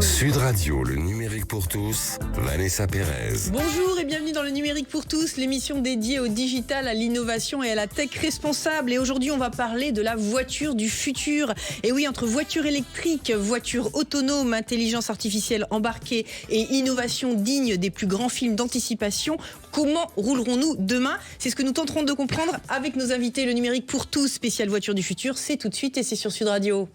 Sud Radio, le numérique pour tous, Vanessa Pérez. Bonjour et bienvenue dans le numérique pour tous, l'émission dédiée au digital, à l'innovation et à la tech responsable. Et aujourd'hui, on va parler de la voiture du futur. Et oui, entre voiture électrique, voiture autonome, intelligence artificielle embarquée et innovation digne des plus grands films d'anticipation, comment roulerons-nous demain? C'est ce que nous tenterons de comprendre avec nos invités. Le numérique pour tous, spécial voiture du futur, c'est tout de suite et c'est sur Sud Radio.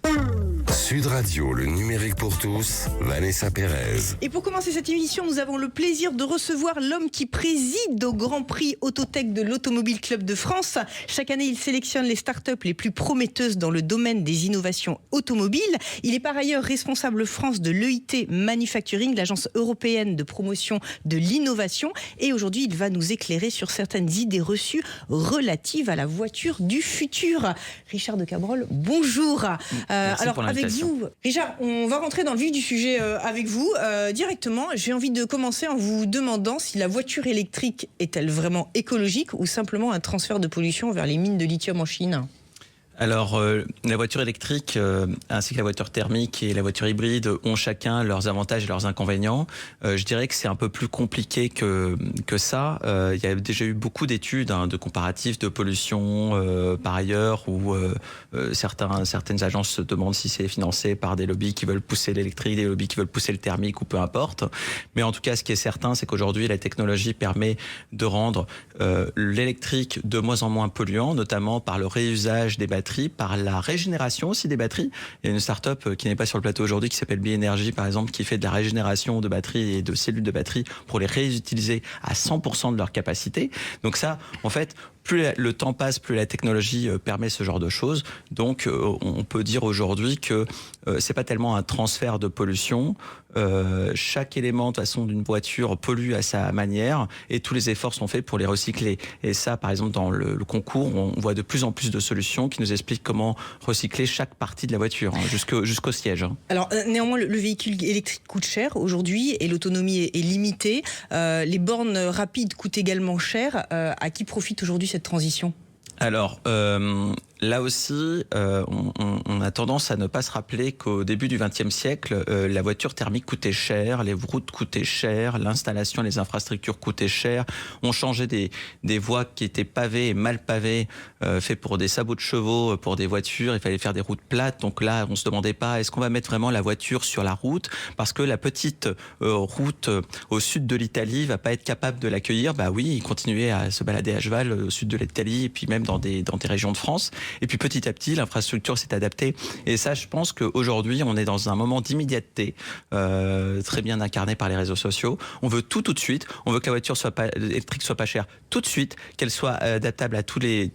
Sud Radio, le numérique pour tous, Vanessa Pérez. Et pour commencer cette émission, nous avons le plaisir de recevoir l'homme qui préside au Grand Prix Autotech de l'Automobile Club de France. Chaque année, il sélectionne les startups les plus prometteuses dans le domaine des innovations automobiles. Il est par ailleurs responsable France de l'EIT Manufacturing, l'agence européenne de promotion de l'innovation. Et aujourd'hui, il va nous éclairer sur certaines idées reçues relatives à la voiture du futur. Richard de Cabrol, bonjour. Alors, avec vous, Richard, on va rentrer dans le vif du sujet avec vous directement. J'ai envie de commencer en vous demandant si la voiture électrique est-elle vraiment écologique ou simplement un transfert de pollution vers les mines de lithium en Chine ? Alors, la voiture électrique ainsi que la voiture thermique et la voiture hybride ont chacun leurs avantages et leurs inconvénients. Je dirais que c'est un peu plus compliqué que ça. Il y a déjà eu beaucoup d'études de comparatifs de pollution par ailleurs où certaines agences se demandent si c'est financé par des lobbies qui veulent pousser l'électrique, des lobbies qui veulent pousser le thermique ou peu importe. Mais en tout cas, ce qui est certain, c'est qu'aujourd'hui, la technologie permet de rendre l'électrique de moins en moins polluant, notamment par le réusage des batteries, par la régénération aussi des batteries. Il y a une start-up qui n'est pas sur le plateau aujourd'hui qui s'appelle Bi-Energy par exemple, qui fait de la régénération de batteries et de cellules de batterie pour les réutiliser à 100% de leur capacité. Donc ça, en fait, plus le temps passe, plus la technologie permet ce genre de choses. Donc, on peut dire aujourd'hui que c'est pas tellement un transfert de pollution. Chaque élément, de toute façon, d'une voiture pollue à sa manière et tous les efforts sont faits pour les recycler. Et ça, par exemple, dans le concours, on voit de plus en plus de solutions qui nous expliquent comment recycler chaque partie de la voiture, jusqu'au siège. Alors, néanmoins, le véhicule électrique coûte cher aujourd'hui et l'autonomie est limitée. Les bornes rapides coûtent également cher. À qui profite aujourd'hui cette transition ? Alors, là aussi, on a tendance à ne pas se rappeler qu'au début du XXe siècle, la voiture thermique coûtait cher, les routes coûtaient cher, l'installation, les infrastructures coûtaient cher. On changeait des voies qui étaient pavées et mal pavées, faites pour des sabots de chevaux, pour des voitures. Il fallait faire des routes plates. Donc là, on se demandait pas, est-ce qu'on va mettre vraiment la voiture sur la route ? Parce que la petite route au sud de l'Italie va pas être capable de l'accueillir. Bah oui, il continuait à se balader à cheval au sud de l'Italie et puis même dans des régions de France. Et puis petit à petit, l'infrastructure s'est adaptée. Et ça, je pense qu'aujourd'hui, on est dans un moment d'immédiateté, très bien incarné par les réseaux sociaux. On veut tout de suite. On veut que la voiture électrique soit pas chère tout de suite, qu'elle soit adaptable à tous les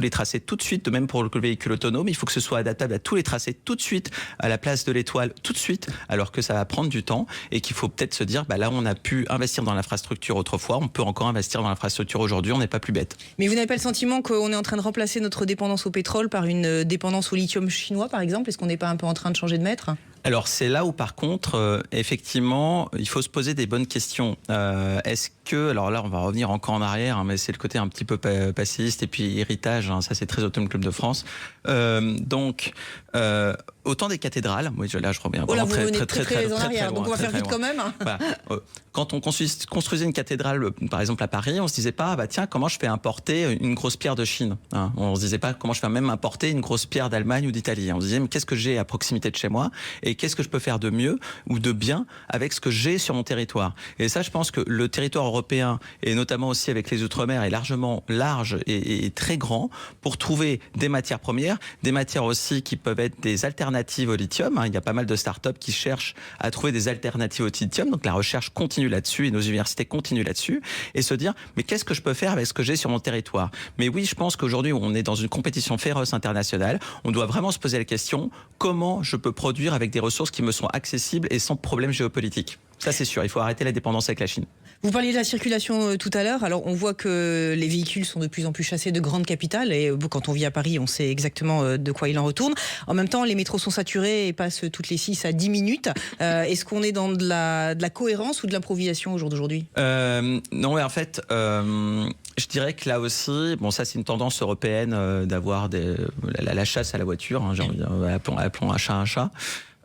tracés tout de suite. De même pour le véhicule autonome, il faut que ce soit adaptable à tous les tracés tout de suite, à la place de l'étoile tout de suite, alors que ça va prendre du temps et qu'il faut peut-être se dire, bah là, on a pu investir dans l'infrastructure autrefois, on peut encore investir dans l'infrastructure aujourd'hui, on n'est pas plus bête. Mais vous n'avez pas le sentiment qu'on est en train de remplacer notre dépendance au pétrole par une dépendance au lithium chinois, par exemple ? Est-ce qu'on n'est pas un peu en train de changer de maître ? Alors c'est là où par contre, effectivement, il faut se poser des bonnes questions. Est-ce que, alors là on va revenir encore en arrière, mais c'est le côté un petit peu passéiste et puis héritage, ça c'est très Automobile Club de France. Autant des cathédrales, oui, là je reviens vraiment très en arrière, donc on va faire vite quand même. Voilà. Quand on construisait une cathédrale, par exemple à Paris, on se disait pas, bah tiens, comment je fais importer une grosse pierre de Chine, hein. On se disait pas comment je fais même importer une grosse pierre d'Allemagne ou d'Italie. On se disait, mais qu'est-ce que j'ai à proximité de chez moi et qu'est-ce que je peux faire de mieux ou de bien avec ce que j'ai sur mon territoire. Et ça, je pense que le territoire européen et notamment aussi avec les Outre-mer est largement large et très grand pour trouver des matières premières, des matières aussi qui peuvent être des alternatives au lithium. Il y a pas mal de startups qui cherchent à trouver des alternatives au lithium. Donc la recherche continue là-dessus et nos universités continuent là-dessus et se dire, mais qu'est-ce que je peux faire avec ce que j'ai sur mon territoire ? Mais oui, je pense qu'aujourd'hui, on est dans une compétition féroce internationale. On doit vraiment se poser la question, comment je peux produire avec des ressources qui me sont accessibles et sans problème géopolitique ? Ça, c'est sûr. Il faut arrêter la dépendance avec la Chine. Vous parliez de la circulation tout à l'heure. Alors, on voit que les véhicules sont de plus en plus chassés de grandes capitales. Et quand on vit à Paris, on sait exactement de quoi il en retourne. En même temps, les métros sont saturés et passent toutes les 6 à 10 minutes. Est-ce qu'on est dans de la cohérence ou de l'improvisation au jour d'aujourd'hui ? Non, mais en fait, je dirais que là aussi, bon, ça c'est une tendance européenne d'avoir la chasse à la voiture. J'ai envie de dire, appelons un chat un chat.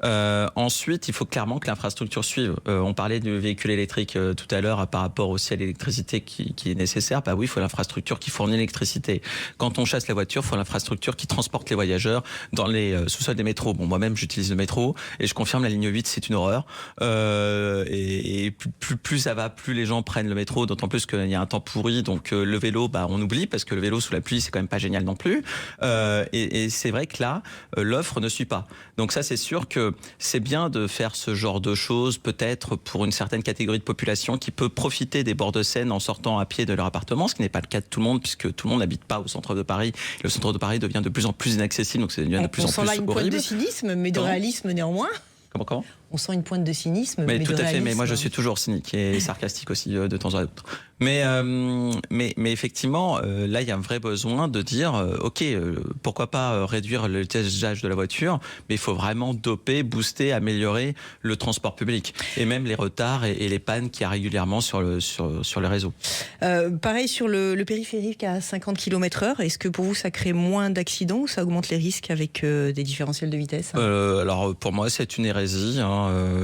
Ensuite, il faut clairement que l'infrastructure suive. On parlait du véhicule électrique tout à l'heure par rapport aussi à l'électricité qui est nécessaire. Bah oui, il faut l'infrastructure qui fournit l'électricité. Quand on chasse la voiture, il faut l'infrastructure qui transporte les voyageurs dans les sous-sols des métros. Bon, moi-même, j'utilise le métro et je confirme, la ligne 8, c'est une horreur. Et plus ça va, plus les gens prennent le métro, d'autant plus qu'il y a un temps pourri. Donc le vélo, on oublie parce que le vélo sous la pluie, c'est quand même pas génial non plus. Et c'est vrai que là, l'offre ne suit pas. Donc ça, c'est sûr que c'est bien de faire ce genre de choses, peut-être pour une certaine catégorie de population qui peut profiter des bords de Seine en sortant à pied de leur appartement, ce qui n'est pas le cas de tout le monde, puisque tout le monde n'habite pas au centre de Paris. Le centre de Paris devient de plus en plus inaccessible, donc ça devient de plus en plus horrible. On sent là une pointe de cynisme, mais de réalisme néanmoins. Comment On sent une pointe de cynisme, mais tout de à fait. réalisme. Mais moi, je suis toujours cynique et sarcastique aussi de temps à autre. Mais effectivement, là, il y a un vrai besoin de dire, ok, pourquoi pas réduire l'usage de la voiture, mais il faut vraiment doper, booster, améliorer le transport public et même les retards et les pannes qu'il y a régulièrement sur le réseau. Pareil sur le périphérique à 50 km/h. Est-ce que pour vous, ça crée moins d'accidents ou ça augmente les risques avec des différentiels de vitesse? Alors pour moi, c'est une hérésie.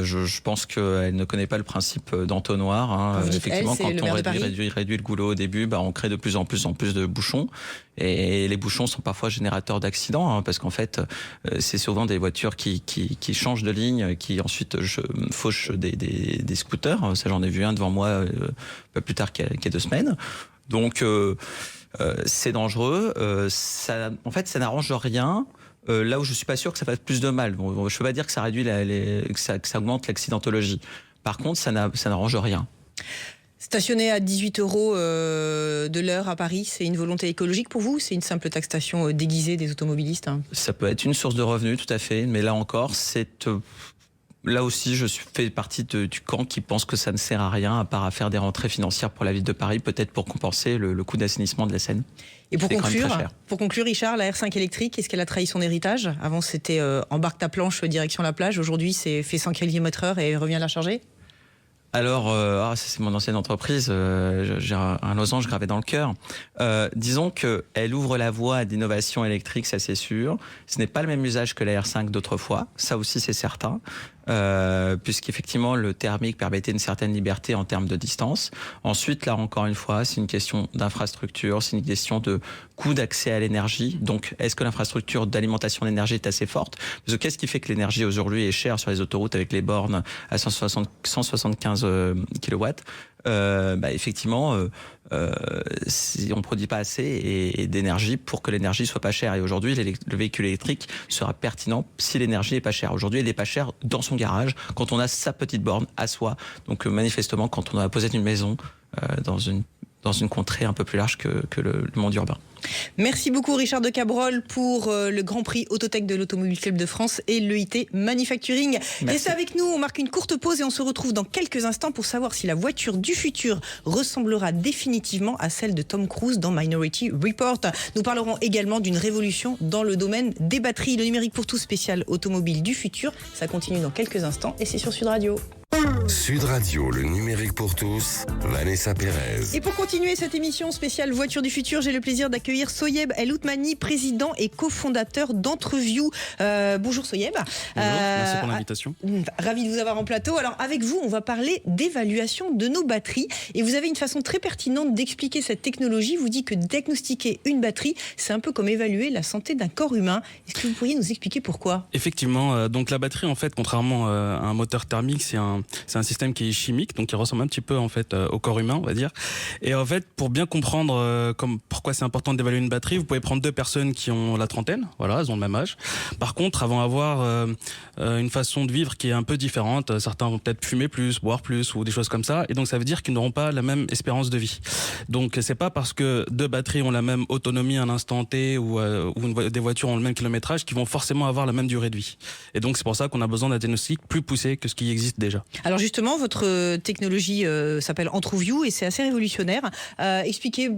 Je pense qu'elle ne connaît pas le principe d'entonnoir. Effectivement, quand on réduit le goulot au début, on crée de plus en plus de bouchons. Et les bouchons sont parfois générateurs d'accidents, parce qu'en fait, c'est souvent des voitures qui changent de ligne, qui ensuite fauchent des scooters. Ça, j'en ai vu un devant moi pas plus tard qu'il y a 2 semaines. Donc, c'est dangereux. En fait, ça n'arrange rien. Là où je suis pas sûr que ça fasse plus de mal. Bon, je peux pas dire que ça réduit que ça augmente l'accidentologie. Par contre, ça n'arrange rien. Stationner à 18 € de l'heure à Paris, c'est une volonté écologique pour vous ou c'est une simple taxation déguisée des automobilistes? Ça peut être une source de revenus, tout à fait. Mais là encore, là aussi, je fais partie du camp qui pense que ça ne sert à rien, à part à faire des rentrées financières pour la ville de Paris, peut-être pour compenser le coût d'assainissement de la Seine. Et pour conclure, Richard, la R5 électrique, est-ce qu'elle a trahi son héritage? Avant, c'était embarque ta planche direction la plage. Aujourd'hui, c'est fait 100 km/h et revient la charger? Alors, c'est mon ancienne entreprise, j'ai un losange gravé dans le cœur. Disons qu'elle ouvre la voie à d'innovation électrique, ça c'est sûr. Ce n'est pas le même usage que la R5 d'autrefois, ça aussi c'est certain. Puisqu'effectivement le thermique permettait une certaine liberté en termes de distance. Ensuite, là encore une fois, c'est une question d'infrastructure, c'est une question de coût d'accès à l'énergie. Donc, est-ce que l'infrastructure d'alimentation d'énergie est assez forte? Parce que qu'est-ce qui fait que l'énergie aujourd'hui est chère sur les autoroutes avec les bornes à 175 kW? Effectivement, si on ne produit pas assez d'énergie pour que l'énergie soit pas chère. Et aujourd'hui, le véhicule électrique sera pertinent si l'énergie est pas chère. Aujourd'hui, elle est pas chère dans son garage, quand on a sa petite borne à soi. Donc manifestement, quand on a posé une maison dans une contrée un peu plus large que le monde urbain. Merci beaucoup Richard de Cabrol pour le Grand Prix Autotech de l'Automobile Club de France et l'EIT Manufacturing. Restez avec nous, on marque une courte pause et on se retrouve dans quelques instants pour savoir si la voiture du futur ressemblera définitivement à celle de Tom Cruise dans Minority Report. Nous parlerons également d'une révolution dans le domaine des batteries. Le numérique pour tous spécial automobile du futur, ça continue dans quelques instants et c'est sur Sud Radio. Sud Radio, le numérique pour tous, Vanessa Pérez. Et pour continuer cette émission spéciale Voiture du futur, j'ai le plaisir d'accueillir Soyeb El Outmani, président et cofondateur d'Entreview. Bonjour Soyeb. Bonjour, merci pour l'invitation. Ravi de vous avoir en plateau. Alors avec vous, on va parler d'évaluation de nos batteries. Et vous avez une façon très pertinente d'expliquer cette technologie. Vous dites que diagnostiquer une batterie, c'est un peu comme évaluer la santé d'un corps humain. Est-ce que vous pourriez nous expliquer pourquoi? Effectivement, donc la batterie, en fait, contrairement à un moteur thermique, c'est un système qui est chimique, donc qui ressemble un petit peu en fait au corps humain, on va dire. Et en fait, pour bien comprendre pourquoi c'est important d'évaluer une batterie, vous pouvez prendre 2 personnes qui ont la trentaine, voilà, elles ont le même âge. Par contre, elles vont avoir une façon de vivre qui est un peu différente. Certains vont peut-être fumer plus, boire plus ou des choses comme ça. Et donc ça veut dire qu'ils n'auront pas la même espérance de vie. Donc c'est pas parce que 2 batteries ont la même autonomie à un instant T ou des voitures ont le même kilométrage qu'ils vont forcément avoir la même durée de vie. Et donc c'est pour ça qu'on a besoin d'un diagnostic plus poussé que ce qui existe déjà. Alors justement, votre technologie s'appelle Entreview et c'est assez révolutionnaire. Expliquez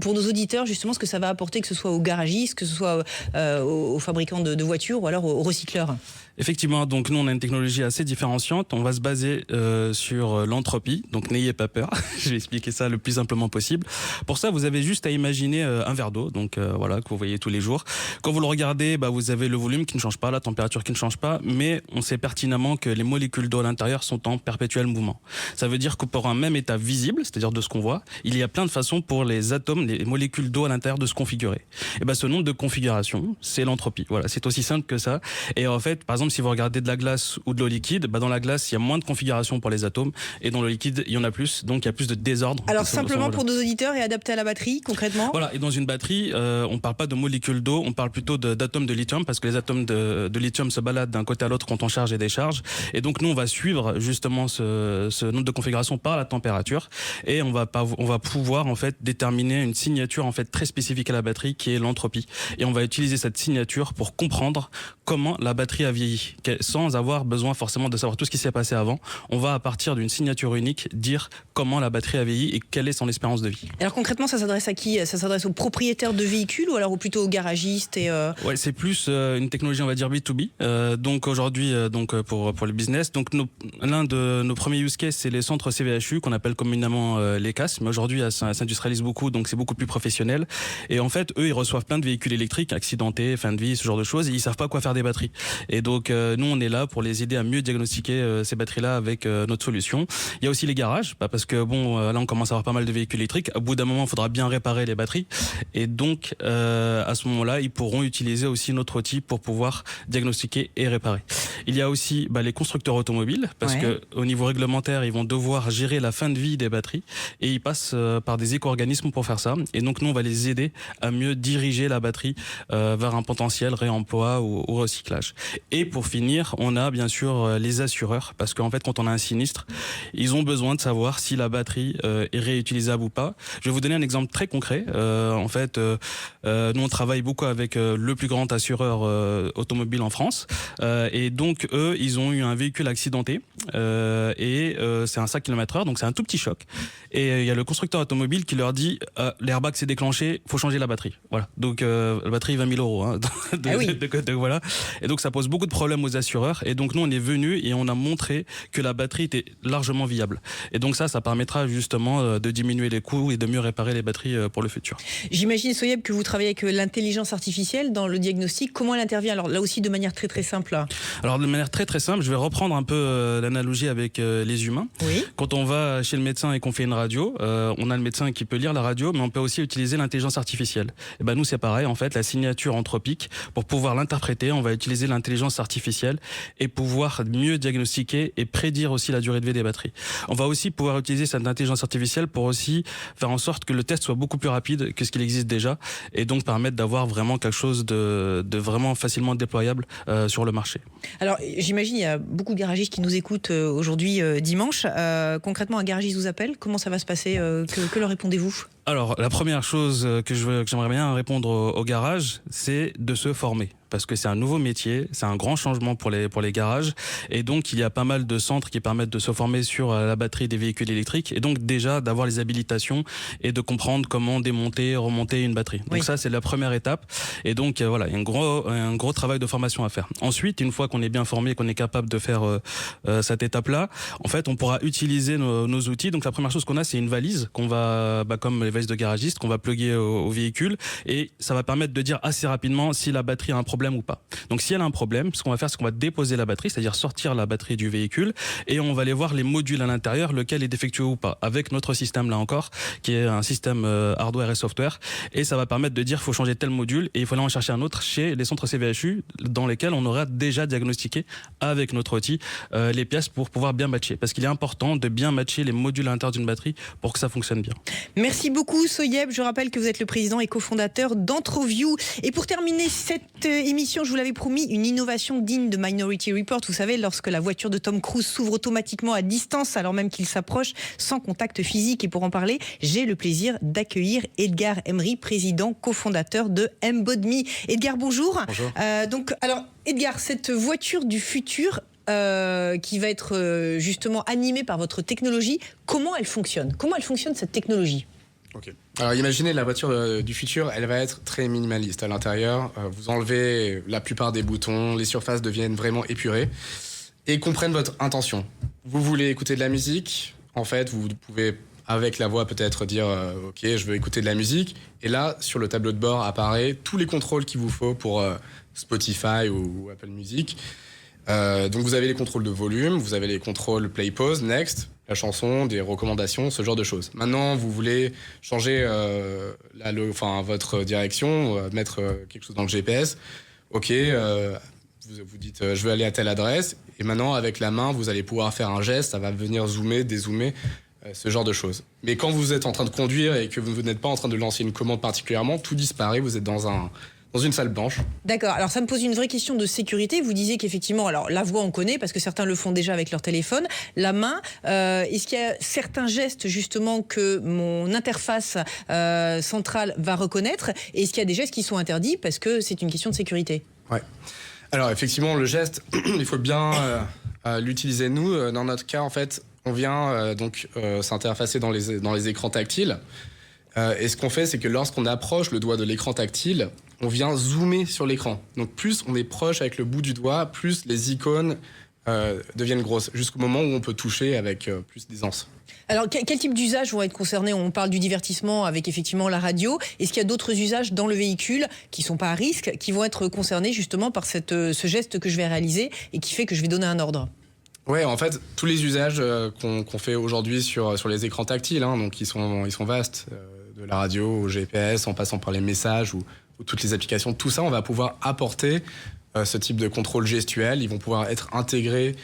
pour nos auditeurs justement ce que ça va apporter, que ce soit aux garagistes, que ce soit aux fabricants de voitures ou alors aux recycleurs. Effectivement, donc nous on a une technologie assez différenciante. On va se baser sur l'entropie, donc n'ayez pas peur. Je vais expliquer ça le plus simplement possible. Pour ça, vous avez juste à imaginer un verre d'eau, donc voilà, que vous voyez tous les jours. Quand vous le regardez, vous avez le volume qui ne change pas, la température qui ne change pas, mais on sait pertinemment que les molécules d'eau à l'intérieur sont en perpétuel mouvement. Ça veut dire que pour un même état visible, c'est-à-dire de ce qu'on voit, il y a plein de façons pour les atomes, les molécules d'eau à l'intérieur de se configurer. Et ce nombre de configurations, c'est l'entropie. Voilà, c'est aussi simple que ça. Et en fait, par exemple, si vous regardez de la glace ou de l'eau liquide, dans la glace, il y a moins de configurations pour les atomes, et dans l'eau liquide, il y en a plus, donc il y a plus de désordre. Alors simplement pour nos auditeurs et adapté à la batterie, concrètement. Voilà, et dans une batterie, on ne parle pas de molécules d'eau, on parle plutôt d'atomes de lithium, parce que les atomes de lithium se baladent d'un côté à l'autre quand on charge et décharge. Et donc nous, on va suivre justement ce nombre de configurations par la température, et on va pouvoir en fait déterminer une signature en fait très spécifique à la batterie, qui est l'entropie. Et on va utiliser cette signature pour comprendre comment la batterie a vieilli, sans avoir besoin forcément de savoir tout ce qui s'est passé avant. On va, à partir d'une signature unique, dire comment la batterie a vieilli et quelle est son espérance de vie. Alors concrètement, ça s'adresse à qui ? Ça s'adresse aux propriétaires de véhicules ou alors plutôt aux garagistes Ouais, c'est plus une technologie, on va dire B2B. Donc aujourd'hui, pour le business, donc l'un de nos premiers use cases, c'est les centres CVHU qu'on appelle communément les CAS. Mais aujourd'hui, ça s'industrialise beaucoup, donc c'est beaucoup plus professionnel. Et en fait, eux, ils reçoivent plein de véhicules électriques accidentés, fin de vie, ce genre de choses, et ils savent pas quoi faire des batteries. Et donc nous, on est là pour les aider à mieux diagnostiquer ces batteries-là avec notre solution. Il y a aussi les garages, parce que là, on commence à avoir pas mal de véhicules électriques. Au bout d'un moment, il faudra bien réparer les batteries. Et donc, à ce moment-là, ils pourront utiliser aussi notre outil pour pouvoir diagnostiquer et réparer. Il y a aussi les constructeurs automobiles, parce que au niveau réglementaire, ils vont devoir gérer la fin de vie des batteries, et ils passent par des éco-organismes pour faire ça. Et donc, nous, on va les aider à mieux diriger la batterie vers un potentiel réemploi ou recyclage. Et pour finir, on a bien sûr les assureurs, parce qu'en fait, quand on a un sinistre, ils ont besoin de savoir si la batterie est réutilisable ou pas. Je vais vous donner un exemple très concret. Nous, on travaille beaucoup avec le plus grand assureur automobile en France, et donc eux, ils ont eu un véhicule accidenté, et c'est un 5 km/h, donc c'est un tout petit choc. Et il y a le constructeur automobile qui leur dit l'airbag s'est déclenché, faut changer la batterie. Voilà. Donc la batterie 20 000 €. Voilà. Et donc ça pose beaucoup de problèmes aux assureurs. Et donc nous, on est venu et on a montré que la batterie était largement viable. Et donc ça permettra justement de diminuer les coûts et de mieux réparer les batteries pour le futur. J'imagine, Soyeb, que vous travaillez avec l'intelligence artificielle dans le diagnostic. Comment elle intervient ? Alors là aussi de manière très très simple. Alors de manière très très simple, je vais reprendre un peu l'analogie avec les humains. Oui. Quand on va chez le médecin et qu'on fait une radio, on a le médecin qui peut lire la radio, mais on peut aussi utiliser l'intelligence artificielle. Et nous, c'est pareil, en fait, la signature anthropique, pour pouvoir l'interpréter, on va utiliser l'intelligence artificielle et pouvoir mieux diagnostiquer et prédire aussi la durée de vie des batteries. On va aussi pouvoir utiliser cette intelligence artificielle pour aussi faire en sorte que le test soit beaucoup plus rapide que ce qu'il existe déjà, et donc permettre d'avoir vraiment quelque chose de vraiment facilement déployable sur le marché. Alors j'imagine il y a beaucoup de garagistes qui nous écoutent aujourd'hui dimanche. Concrètement, un garagiste vous appelle, comment ça va se passer ? Que leur répondez-vous ? Alors la première chose que j'aimerais bien répondre au garage, c'est de se former. Parce que c'est un nouveau métier, c'est un grand changement pour les garages, et donc il y a pas mal de centres qui permettent de se former sur la batterie des véhicules électriques, et donc déjà d'avoir les habilitations et de comprendre comment démonter, remonter une batterie. Donc ça, c'est la première étape, et donc voilà, il y a un gros travail de formation à faire. Ensuite, une fois qu'on est bien formé, qu'on est capable de faire cette étape-là, en fait, on pourra utiliser nos outils. Donc la première chose qu'on a, c'est une valise qu'on va, comme les valises de garagiste, qu'on va plugger au véhicule, et ça va permettre de dire assez rapidement si la batterie a un problème ou pas. Donc si elle a un problème, ce qu'on va faire, c'est qu'on va déposer la batterie, c'est-à-dire sortir la batterie du véhicule, et on va aller voir les modules à l'intérieur, lequel est défectueux ou pas, avec notre système là encore, qui est un système hardware et software, et ça va permettre de dire faut changer tel module, et il faut aller en chercher un autre chez les centres CVHU, dans lesquels on aura déjà diagnostiqué avec notre outil les pièces pour pouvoir bien matcher, parce qu'il est important de bien matcher les modules à l'intérieur d'une batterie pour que ça fonctionne bien. Merci beaucoup Soyeb, je rappelle que vous êtes le président et cofondateur d'Entroview. Et pour terminer cette émission, je vous l'avais promis, une innovation digne de Minority Report. Vous savez, lorsque la voiture de Tom Cruise s'ouvre automatiquement à distance alors même qu'il s'approche, sans contact physique. Et pour en parler, j'ai le plaisir d'accueillir Edgar Emery, président, cofondateur de Embod.me. Edgar, bonjour. Bonjour. Alors, Edgar, cette voiture du futur qui va être justement animée par votre technologie, comment elle fonctionne ? Comment elle fonctionne cette technologie ? Ok. Alors imaginez la voiture du futur, elle va être très minimaliste à l'intérieur. Vous enlevez la plupart des boutons, les surfaces deviennent vraiment épurées et comprennent votre intention. Vous voulez écouter de la musique, en fait, vous pouvez avec la voix peut-être dire ok, je veux écouter de la musique. Et là, sur le tableau de bord apparaît tous les contrôles qu'il vous faut pour Spotify ou Apple Music. Donc vous avez les contrôles de volume, vous avez les contrôles play, pause, next, la chanson, des recommandations, ce genre de choses. Maintenant, vous voulez changer votre direction, mettre quelque chose dans le GPS. Ok, vous dites je veux aller à telle adresse. Et maintenant, avec la main, vous allez pouvoir faire un geste, ça va venir zoomer, dézoomer, ce genre de choses. Mais quand vous êtes en train de conduire et que vous n'êtes pas en train de lancer une commande particulièrement, tout disparaît, vous êtes dans une salle blanche. D'accord. Alors ça me pose une vraie question de sécurité. Vous disiez qu'effectivement, alors la voix on connaît parce que certains le font déjà avec leur téléphone. La main, est-ce qu'il y a certains gestes justement que mon interface centrale va reconnaître? Et est-ce qu'il y a des gestes qui sont interdits parce que c'est une question de sécurité? Ouais. Alors effectivement, le geste, il faut bien l'utiliser. Nous, dans notre cas, en fait, on vient s'interfacer dans les écrans tactiles. Et ce qu'on fait, c'est que lorsqu'on approche le doigt de l'écran tactile, on vient zoomer sur l'écran. Donc plus on est proche avec le bout du doigt, plus les icônes deviennent grosses, jusqu'au moment où on peut toucher avec plus d'aisance. Alors quel type d'usages vont être concernés? On parle du divertissement avec effectivement la radio. Est-ce qu'il y a d'autres usages dans le véhicule qui ne sont pas à risque, qui vont être concernés justement par ce geste que je vais réaliser et qui fait que je vais donner un ordre? Ouais, en fait, tous les usages qu'on fait aujourd'hui sur les écrans tactiles, donc ils sont vastes, de la radio au GPS, en passant par les messages ou toutes les applications, tout ça, on va pouvoir apporter ce type de contrôle gestuel. Ils vont pouvoir être intégrés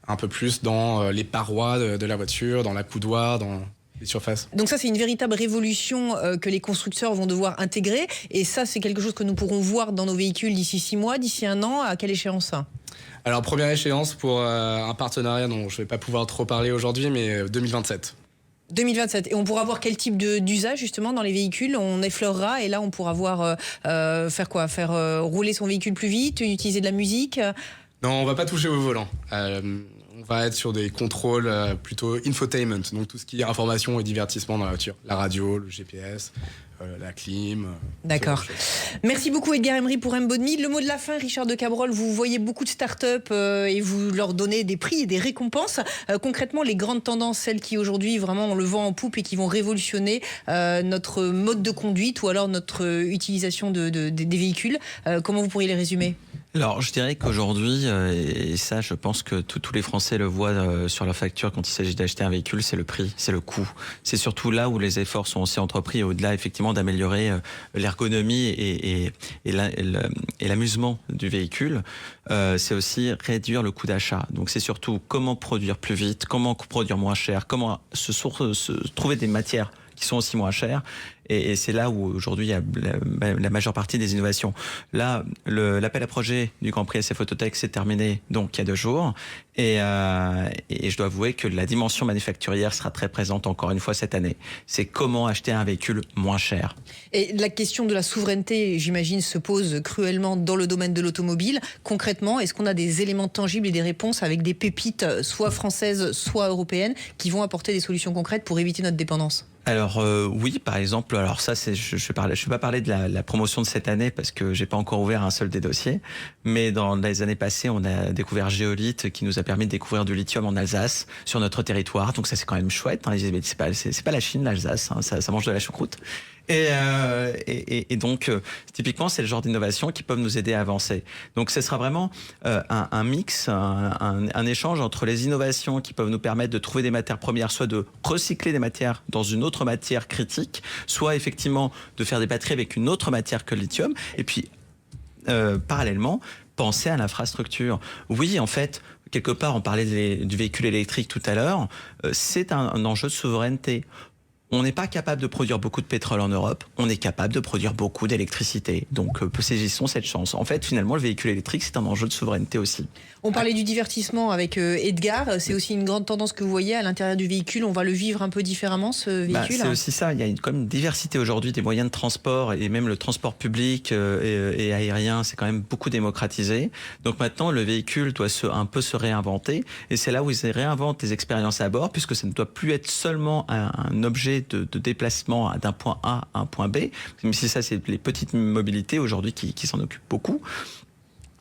un peu plus dans les parois de la voiture, dans la coudoir, dans les surfaces. Donc ça, c'est une véritable révolution que les constructeurs vont devoir intégrer. Et ça, c'est quelque chose que nous pourrons voir dans nos véhicules d'ici 6 mois, d'ici 1 an. À quelle échéance ça? Alors, première échéance pour un partenariat dont je ne vais pas pouvoir trop parler aujourd'hui, mais 2027. 2027. Et on pourra voir quel type d'usage justement dans les véhicules? On effleurera et là on pourra voir faire quoi? Faire rouler son véhicule plus vite, utiliser de la musique? Non, on va pas toucher au volant. On va être sur des contrôles plutôt infotainment, donc tout ce qui est information et divertissement dans la voiture. La radio, le GPS, la clim. D'accord. Merci beaucoup Edgar Emery pour M-Bodmi. Le mot de la fin, Richard de Cabrol, vous voyez beaucoup de start-up et vous leur donnez des prix et des récompenses. Concrètement, les grandes tendances, celles qui aujourd'hui vraiment ont le vent en poupe et qui vont révolutionner notre mode de conduite ou alors notre utilisation des véhicules, comment vous pourriez les résumer? Alors, je dirais qu'aujourd'hui, et ça, je pense que tous les Français le voient sur leur facture quand il s'agit d'acheter un véhicule, c'est le prix, c'est le coût. C'est surtout là où les efforts sont aussi entrepris, au-delà effectivement d'améliorer l'ergonomie et l'amusement du véhicule. C'est aussi réduire le coût d'achat. Donc, c'est surtout comment produire plus vite, comment produire moins cher, comment se trouver des matières qui sont aussi moins chères. Et c'est là où aujourd'hui il y a la majeure partie des innovations. Là, l'appel à projet du Grand Prix SF Autotech s'est terminé donc il y a 2 jours. Et je dois avouer que la dimension manufacturière sera très présente encore une fois cette année. C'est comment acheter un véhicule moins cher. Et la question de la souveraineté, j'imagine, se pose cruellement dans le domaine de l'automobile. Concrètement, est-ce qu'on a des éléments tangibles et des réponses avec des pépites, soit françaises, soit européennes, qui vont apporter des solutions concrètes pour éviter notre dépendance? Alors oui, par exemple, alors ça, je vais pas parler de la promotion de cette année parce que j'ai pas encore ouvert un seul des dossiers, mais dans les années passées, on a découvert Géolith qui nous a permis de découvrir du lithium en Alsace sur notre territoire, donc ça c'est quand même chouette. Hein, c'est pas la Chine, l'Alsace, hein, ça mange de la choucroute. Et donc, typiquement, c'est le genre d'innovation qui peuvent nous aider à avancer. Donc, ce sera vraiment un mix, un échange entre les innovations qui peuvent nous permettre de trouver des matières premières, soit de recycler des matières dans une autre matière critique, soit effectivement de faire des batteries avec une autre matière que le lithium. Et puis, parallèlement, penser à l'infrastructure. Oui, en fait, quelque part, on parlait du véhicule électrique tout à l'heure, c'est un enjeu de souveraineté. On n'est pas capable de produire beaucoup de pétrole en Europe, on est capable de produire beaucoup d'électricité. Donc, saisissons cette chance. En fait, finalement, le véhicule électrique, c'est un enjeu de souveraineté aussi. On parlait du divertissement avec Edgar. C'est aussi une grande tendance que vous voyez à l'intérieur du véhicule. On va le vivre un peu différemment, ce véhicule. C'est aussi ça. Il y a comme une diversité aujourd'hui des moyens de transport et même le transport public et aérien, c'est quand même beaucoup démocratisé. Donc maintenant, le véhicule doit un peu se réinventer. Et c'est là où ils réinventent les expériences à bord, puisque ça ne doit plus être seulement un objet trajets de déplacement d'un point A à un point B, même si ça c'est les petites mobilités aujourd'hui qui s'en occupent beaucoup.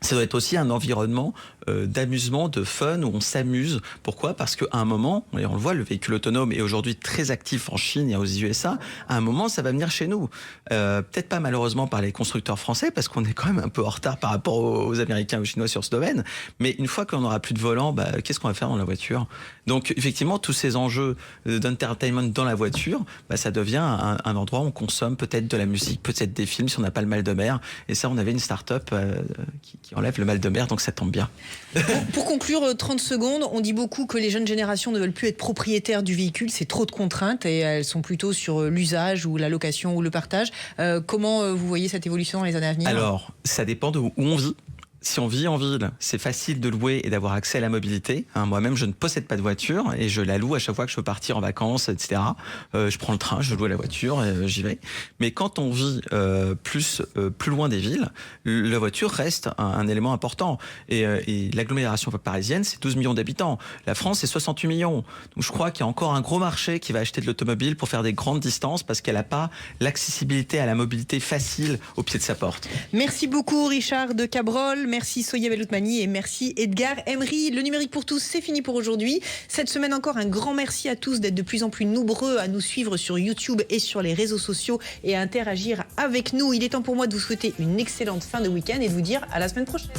Ça doit être aussi un environnement d'amusement, de fun, où on s'amuse. Pourquoi ? Parce qu'à un moment, et on le voit, le véhicule autonome est aujourd'hui très actif en Chine et aux USA. À un moment, ça va venir chez nous. Peut-être pas malheureusement par les constructeurs français, parce qu'on est quand même un peu en retard par rapport aux Américains ou aux Chinois sur ce domaine. Mais une fois qu'on n'aura plus de volant, qu'est-ce qu'on va faire dans la voiture ? Donc effectivement, tous ces enjeux d'entertainment dans la voiture, ça devient un endroit où on consomme peut-être de la musique, peut-être des films, si on n'a pas le mal de mer. Et ça, on avait une start-up qui enlève le mal de mer, donc ça tombe bien. Pour conclure, 30 secondes, on dit beaucoup que les jeunes générations ne veulent plus être propriétaires du véhicule, c'est trop de contraintes et elles sont plutôt sur l'usage ou la location ou le partage. Comment vous voyez cette évolution dans les années à venir ? Alors, ça dépend de où on vit. Si on vit en ville, c'est facile de louer et d'avoir accès à la mobilité. Moi-même, je ne possède pas de voiture et je la loue à chaque fois que je veux partir en vacances, etc. Je prends le train, je loue la voiture, j'y vais. Mais quand on vit plus loin des villes, la voiture reste un élément important. Et l'agglomération parisienne, c'est 12 millions d'habitants. La France, c'est 68 millions. Donc je crois qu'il y a encore un gros marché qui va acheter de l'automobile pour faire des grandes distances parce qu'elle n'a pas l'accessibilité à la mobilité facile au pied de sa porte. Merci beaucoup Richard de Cabrol. Merci Sonia Beloutmani et merci Edgar Emery. Le numérique pour tous, c'est fini pour aujourd'hui. Cette semaine encore, un grand merci à tous d'être de plus en plus nombreux à nous suivre sur YouTube et sur les réseaux sociaux et à interagir avec nous. Il est temps pour moi de vous souhaiter une excellente fin de week-end et de vous dire à la semaine prochaine.